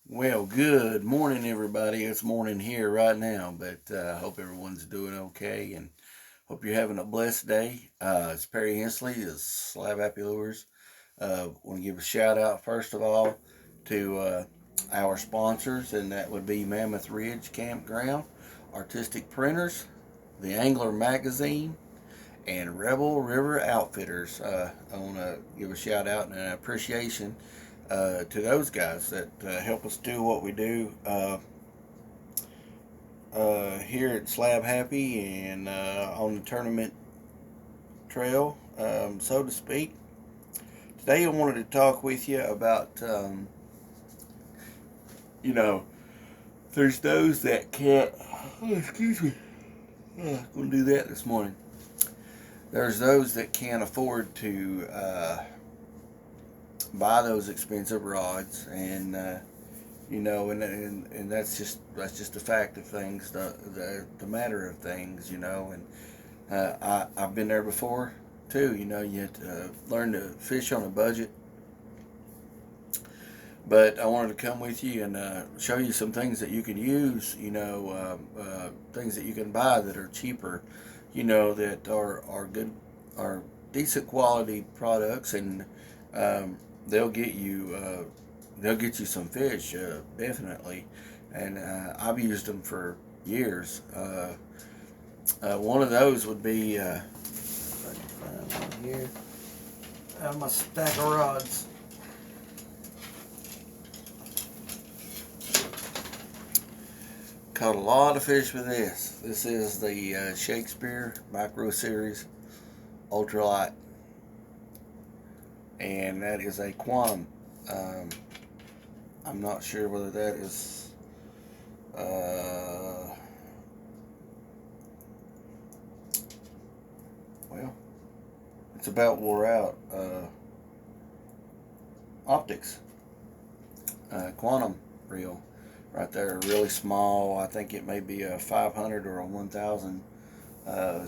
Well, good morning, everybody. It's morning here right now, but I hope everyone's doing okay and hope you're having a blessed day. It's Perry Hensley, it's Slab Happy Lures. Want to give a shout out, first of all, to our sponsors, and that would be Mammoth Ridge Campground, Artistic Printers, The Angler Magazine, and Rebel River Outfitters. I want to give a shout out and an appreciation to those guys that help us do what we do here at Slab Happy and on the tournament trail, so to speak. Today, I wanted to talk with you about, you know, there's those that can't. Oh, excuse me. I'm going to do that this morning. There's those that can't afford to buy those expensive rods, and and that's just the fact of things, the matter of things, and I've been there before too. You have to learn to fish on a budget, but I wanted to come with you and show you some things that you can use. Things that you can buy that are cheaper, that are good, are decent quality products, and um, they'll get you. They'll get you some fish, definitely. And I've used them for years. One of those would be, if I can find one here. I have my stack of rods. Caught a lot of fish with this. This is the Shakespeare Micro Series Ultralight, and that is a quantum. Um, I'm not sure whether that is. Well, it's about wore out. Optics, quantum reel, right there, really small. I think it may be a 500 or a 1000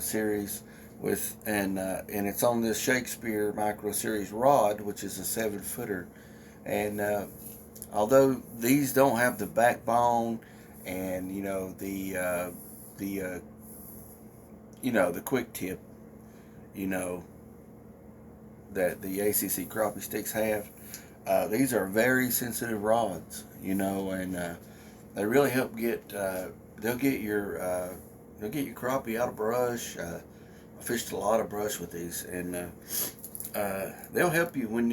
series and it's on this Shakespeare Micro Series rod, which is a 7 footer. And although these don't have the backbone and the the quick tip, you know that the ACC crappie sticks have, these are very sensitive rods, and they really help they'll get your crappie out of brush. I fished a lot of brush with these, and they'll help you when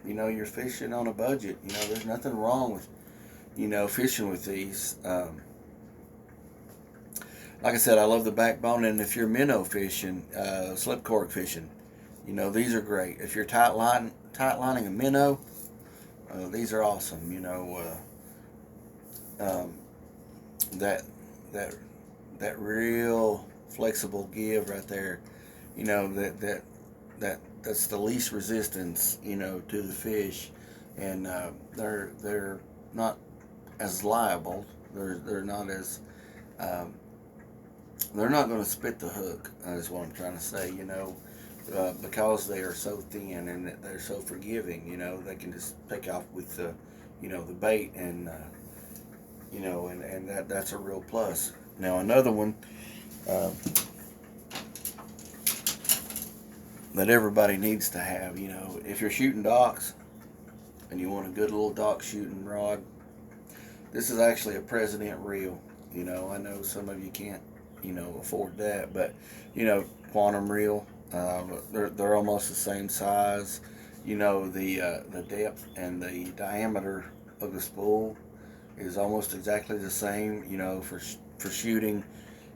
you're fishing on a budget. There's nothing wrong with fishing with these. Like I said, I love the backbone, and if you're minnow fishing, slip cork fishing, these are great. If you're tight lining a minnow, these are awesome. Um, that that that real flexible give right there. That's the least resistance, to the fish, and they're not as liable. They're not as um, they're not going to spit the hook. Is what I'm trying to say. Because they are so thin and they're so forgiving. They can just take off with the bait, and and that's a real plus. Now another one uh, that everybody needs to have. If you're shooting docks and you want a good little dock shooting rod, this is actually a President reel. I know some of you can't, afford that, but quantum reel. They're almost the same size. The depth and the diameter of the spool is almost exactly the same. For shooting,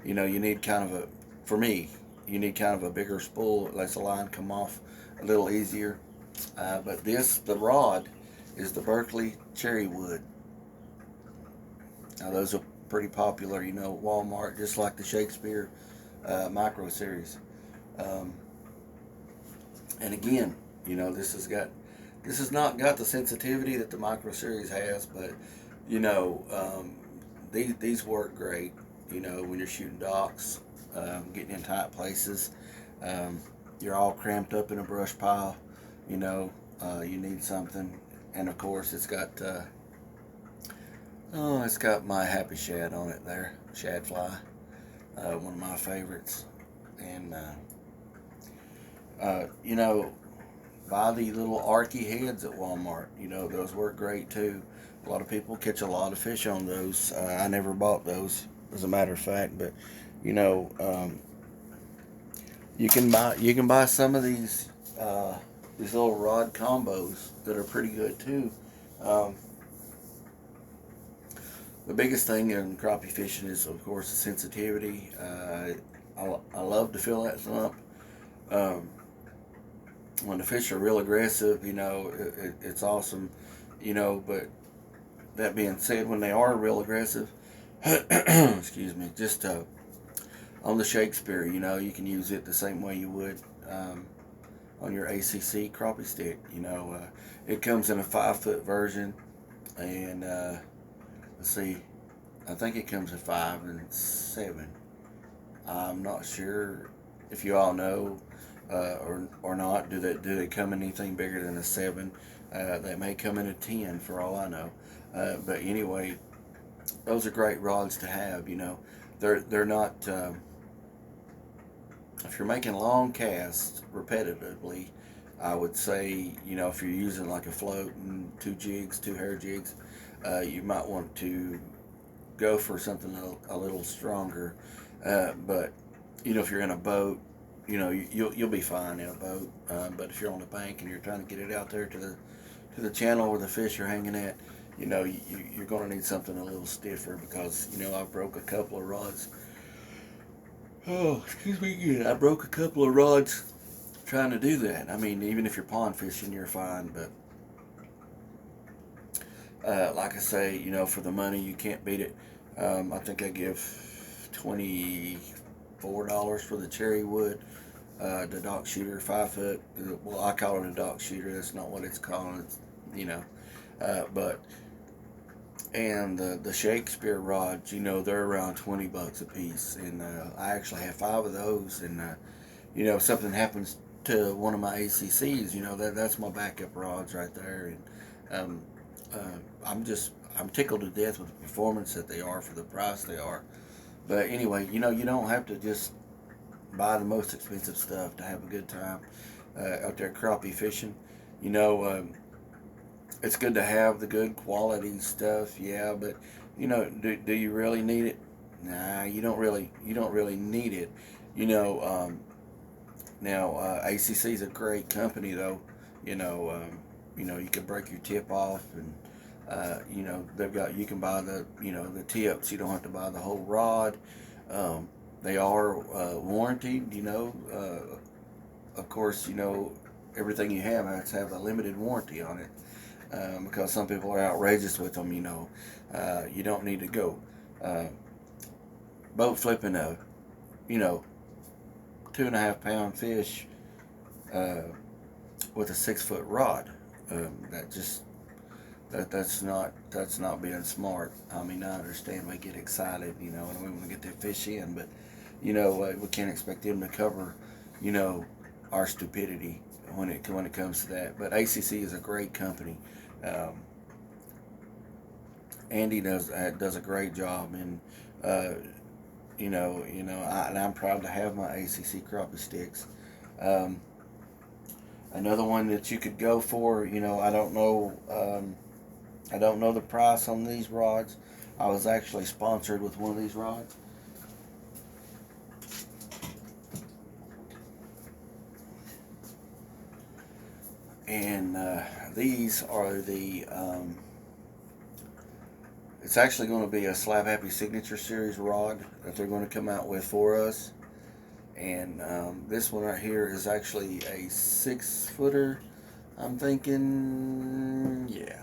you need kind of a for me, you need kind of a bigger spool that lets the line come off a little easier. But the rod is the Berkeley Cherry Wood. Now those are pretty popular, at Walmart, just like the Shakespeare Micro Series. Um, and again, this has not got the sensitivity that the Micro Series has, but these work great. When you're shooting docks, getting in tight places, um, you're all cramped up in a brush pile. You need something, and of course it's got my Happy Shad on it there, Shad Fly, one of my favorites. And you know, buy the little arky heads at Walmart. You know, those work great too. A lot of people catch a lot of fish on those. I never bought those, as a matter of fact, but you know, you can buy some of these little rod combos that are pretty good too. Um, the biggest thing in crappie fishing is, of course, the sensitivity. I love to feel that thump. Um, when the fish are real aggressive, you know, it's awesome, you know. But that being said, when they are real aggressive, excuse me, just on the Shakespeare, you know, you can use it the same way you would on your ACC crappie stick. You know, it comes in a 5 foot version, and let's see, I think it comes in 5 and 7. I'm not sure if you all know or not. Do they come in anything bigger than a 7? They may come in a 10 for all I know. But anyway, those are great rods to have. You know, they're not. If you're making long casts repetitively, I would say, you know, if you're using like a float and two hair jigs, you might want to go for something a little stronger. But you know, if you're in a boat, you know, you'll be fine in a boat. But if you're on the bank and you're trying to get it out there to the channel where the fish are hanging at, you know, you're going to need something a little stiffer, because you know I broke a couple of rods. Oh, excuse me again. I broke a couple of rods trying to do that. I mean, even if you're pond fishing, you're fine. But like I say, you know, for the money, you can't beat it. I think I give $24 for the cherry wood, the dock shooter, 5 foot. Well, I call it a dock shooter. That's not what it's called. It's, you know, but and the Shakespeare rods, you know, they're around $20 a piece, and I actually have 5 of those. And you know, if something happens to one of my ACCs, you know, that's my backup rods right there. And I'm tickled to death with the performance that they are for the price they are. But anyway, you know, you don't have to just buy the most expensive stuff to have a good time out there crappie fishing. You know, it's good to have the good quality stuff, yeah, but you know, do you really need it? Nah, you don't really need it. You know, now ACC is a great company though. You know, you can break your tip off, and you know, you can buy the tips. You don't have to buy the whole rod. Um, they are warranted. You know, of course, you know, everything you have has to have a limited warranty on it. Because some people are outrageous with them. You know, you don't need to go boat flipping a, you know, 2.5 pound fish uh, with a 6 foot rod. That's not being smart. I mean, I understand we get excited, you know, and we want to get that fish in, but you know, we can't expect them to cover, you know, our stupidity when it comes to that. But ACC is a great company. Um, Andy does a great job, and uh, and I'm proud to have my ACC crappie sticks. Um, Another one that you could go for, you know, I don't know the price on these rods. I was actually sponsored with one of these rods. And these are it's actually going to be a Slab Happy Signature Series rod that they're going to come out with for us. And this one right here is actually a 6 footer. I'm thinking, yeah,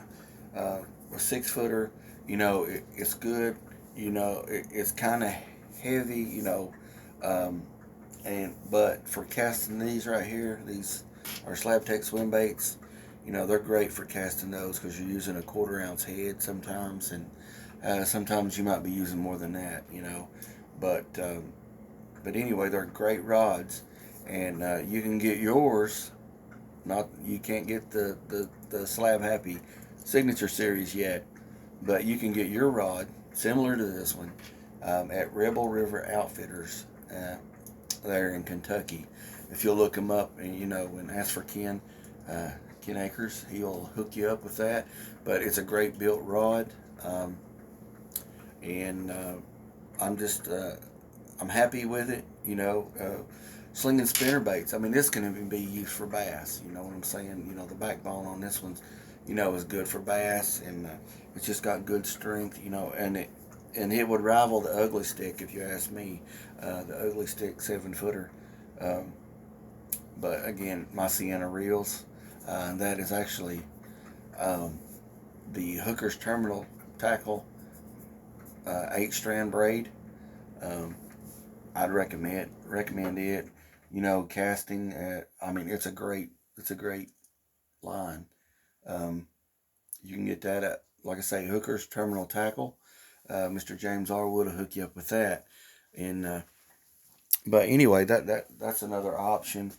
a 6 footer. You know, it's good. You know, it's kind of heavy. You know, um, but for casting these right here, these are Slab Tech swim baits. You know, they're great for casting those because you're using a 1/4 ounce head sometimes, and sometimes you might be using more than that. You know, but but anyway, they're great rods, and you can get yours Not you can't get the Slab Happy Signature Series yet, but you can get your rod similar to this one at Rebel River Outfitters there in Kentucky. If you'll look him up and and ask for uh, Ken Akers, he'll hook you up with that. But it's a great built rod, um, and I'm just I'm happy with it. Slinging spinner baits. I mean, this can even be used for bass. You know what I'm saying? The backbone on this one's, is good for bass, and it's just got good strength. And it would rival the Ugly Stick if you ask me. The Ugly Stick 7 footer. Um, but again, my Sienna reels. That is actually um, the Hooker's Terminal Tackle 8 strand braid. Um, I'd recommend it. Casting. I mean, it's a great line. Um, you can get that at, like I say, Hooker's Terminal Tackle. Mr. James Arwood will hook you up with that. And but anyway, that's another option.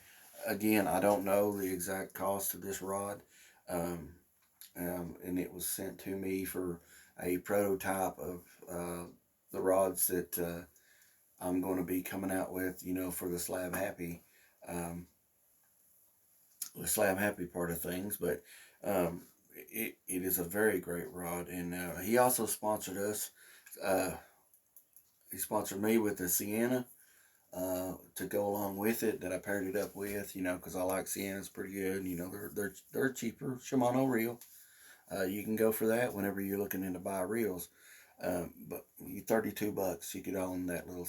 Again, I don't know the exact cost of this rod, um, and it was sent to me for a prototype of the rods that I'm going to be coming out with, for um, the Slab Happy part of things. But um, it is a very great rod, and he also sponsored us. Uh, he sponsored me with the Sienna to go along with it that I paired it up with, because I like Sienna's pretty good. They're cheaper. Shimano reel. You can go for that whenever you're looking into buy reels. But you $32, you could own that little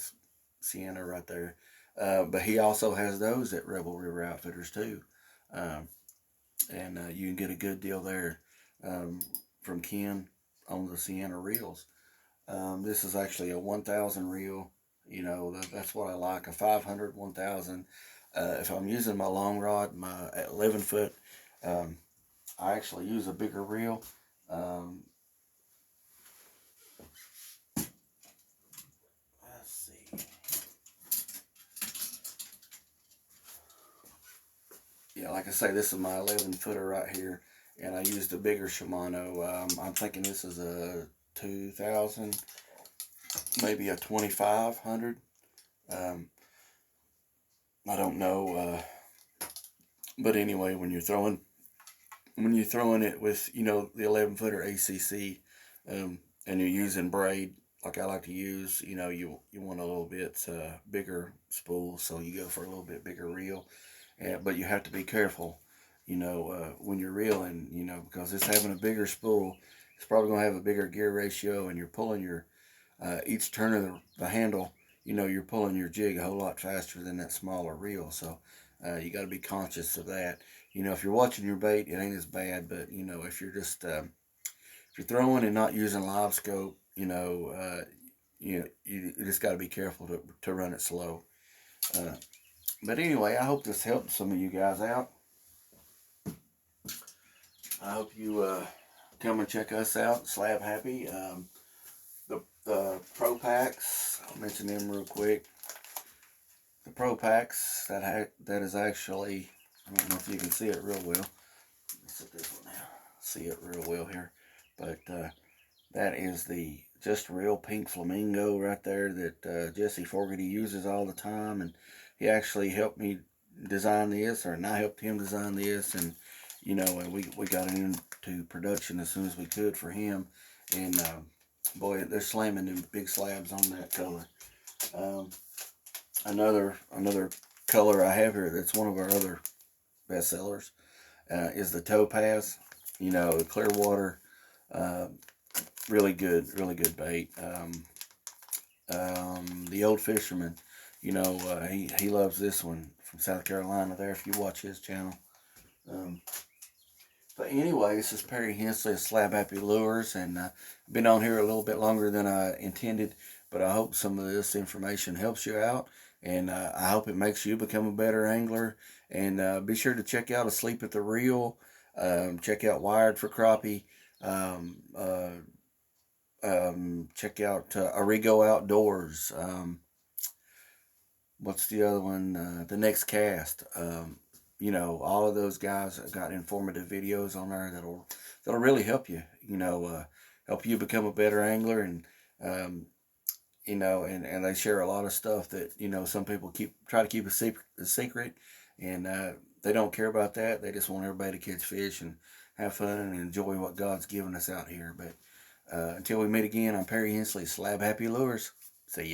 Sienna right there. But he also has those at Rebel River Outfitters too, um, and you can get a good deal there um, from Ken on the Sienna reels. This is actually a 1,000 reel. That's what I like, a 500, 1,000. If I'm using my long rod, my 11 foot, um, I actually use a bigger reel. Um, let's see. Yeah, like I say, this is my 11 footer right here, and I used a bigger Shimano. I'm thinking this is a 2,000, maybe a 2,500. Um, I don't know, but anyway, when you're throwing it with the 11 footer ACC, and you're using braid like I like to use, you want a little bit bigger spool, so you go for a little bit bigger reel. But you have to be careful, when you're reeling, because it's having a bigger spool. It's probably going to have a bigger gear ratio, and you're pulling your each turn of the handle. You're pulling your jig a whole lot faster than that smaller reel. So you got to be conscious of that. If you're watching your bait, it ain't as bad. But if you're just if you're throwing and not using live scope, you just got to be careful to run it slow. Uh, but anyway, I hope this helped some of you guys out. I hope you come and check us out, Slab Happy. The Pro Packs, I'll mention them real quick. The Pro Packs, that is actually, I don't know if you can see it real well. Let me set this one down. See it real well here. But that is the just real pink flamingo right there that Jesse Fogarty uses all the time. And he actually helped me design this, and I helped him design this. And, and we got it into production as soon as we could for him. And, boy, they're slamming them big slabs on that color. Um, another color I have here that's one of our other best sellers is the Topaz. The Clearwater. Uh, really good bait. The Old Fisherman. He loves this one from South Carolina. There, if you watch his channel. Um, but anyway, this is Perry Hensley of Slab Happy Lures, and I've been on here a little bit longer than I intended, but I hope some of this information helps you out, and I hope it makes you become a better angler. And be sure to check out Asleep at the Reel. Check out Wired for Crappie. Um, uh, check out Arrigo Outdoors. What's the other one? The Next Cast. you know, all of those guys have got informative videos on there that'll really help you. Help you become a better angler, and um, and they share a lot of stuff that some people try to keep a secret, and they don't care about that. They just want everybody to catch fish and have fun and enjoy what God's given us out here. But until we meet again, I'm Perry Hensley, Slab Happy Lures.